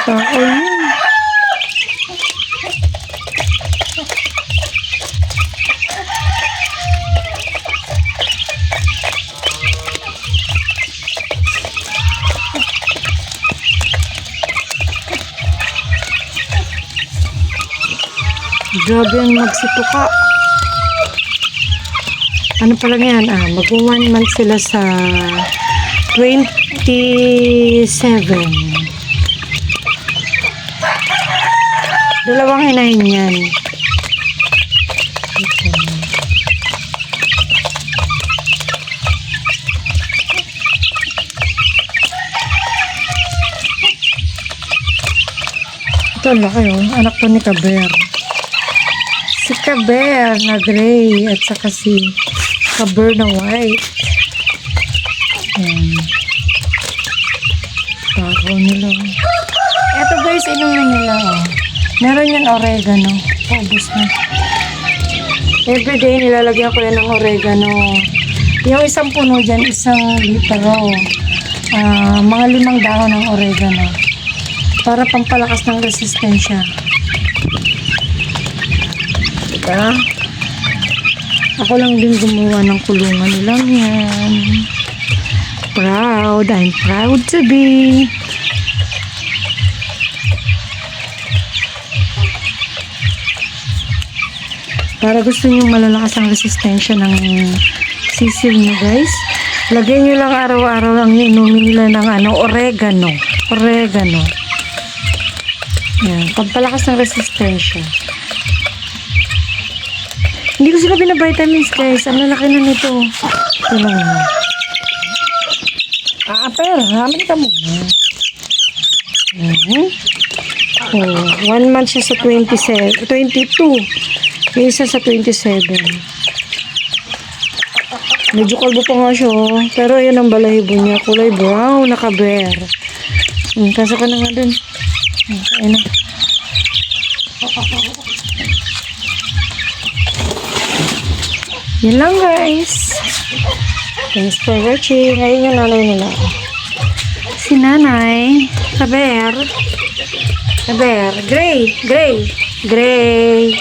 Tao yun. Grabe ang magsituka. Ano pala yan? Mag-1 month sila sa 27. Dalawang inahin yan. Ito ang laki oh. Anak to ni Kaber. Si Kaber na gray at saka si Kaber na white. Ayan. Tako nila. Ito guys, inumin nila oh. Meron yan oregano. Paubos na. Everyday nilalagyan ko yan ng oregano. Yung isang puno dyan, isang litro. Mga 5 dahon ng oregano. Para pampalakas ng resistensya. Diba? Ako lang din gumawa ng kulungan lang yan. Proud. I'm proud to be. Para gusto nyo malalakas ang resistensya ng sisil nyo guys. Lagyan nyo lang araw-araw lang inumin nila ng oregano. Oregano. Yan. Pampalakas ng resistensya. Hindi ko sila binavitamins guys. Ang lalaki na nito. Ito lang yun. Pero hamin ka muna. Oh, 1 month siya sa 22. Yung isa sa 27. Medyo kalbo pa nga siya. Pero yun ang balahibo niya. Kulay brown na Kaber. Kasa ka na nga dun. Ayun na. Yun lang guys. Thanks for watching. Ayun yung nanay nila. Si nanay. Kaber. Kaber. Gray. Gray. Gray.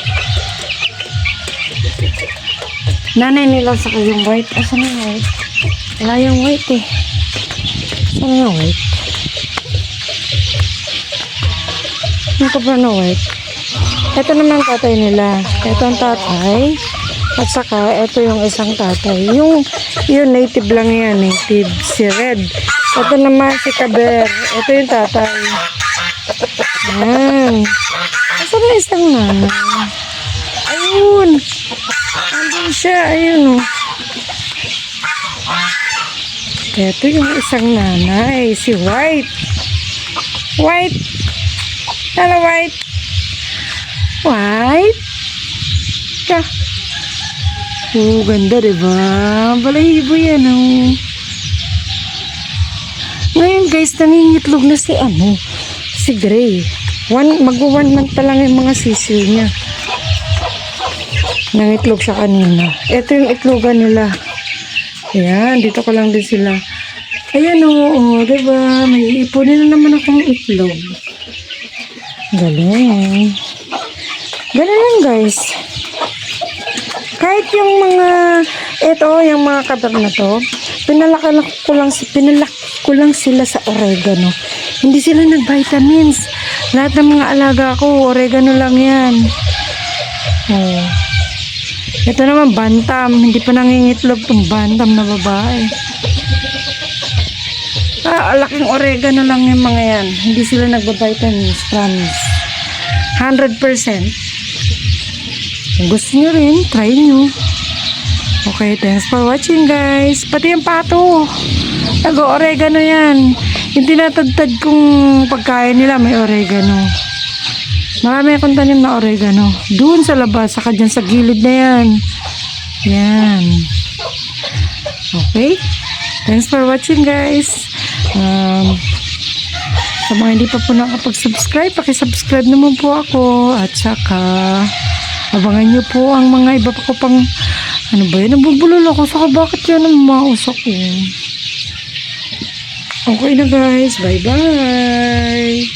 Nanay nila sa yung white. Asan yung white? Wala yung white eh. Asan yung white? Ano ka ba na white? Ito naman ang tatay nila. Ito ang tatay. At saka, ito yung isang tatay. Yung native lang yan. Native. Si Red. Ito naman si Kaber. Ito yung tatay. Yan. Asan na isang nanay? Ayun. Andun siya. Ayun o. Ito yung isang nanay. Si White. White. Hello, White. White. Ka. Oh, ganda diba? Balahibo yan o. Ngayon guys, nangingitlog na si Gray. Mag-1 month pa lang yung mga sisil niya. Nangitlog siya kanina. Ito yung itlogan nila. Ayan, dito ko lang din sila. Ayan o, diba? May ipunin na naman akong itlog. Galing. Galing lang guys. Kahit yung mga, yung mga Kaber na to, pinalaki ko lang sila sa oregano. Hindi sila nag-vitamins. Lahat ng mga alaga ko, oregano lang yan. Oh. Ito naman, bantam. Hindi pa nangingitlog itong bantam na babae. Laking oregano lang yung mga yan. Hindi sila nagba-vitamins. Promise. 100%. Kung gusto nyo rin, try nyo. Okay, thanks for watching guys. Pati yung pato. Nag-oregano yan. Yung tinatagtad kong pagkain nila, may oregano. Marami akong tanim na oregano. Doon sa labas, saka dyan sa gilid na yan. Yan. Okay. Thanks for watching guys. Sa mga hindi pa po nakapag-subscribe, pakisubscribe naman po ako. At saka, abangan nyo po ang mga iba pa ko pang, ano ba yun? Nabubulol ako. Saka bakit yan ang mausok ko? Okay na guys. Bye-bye.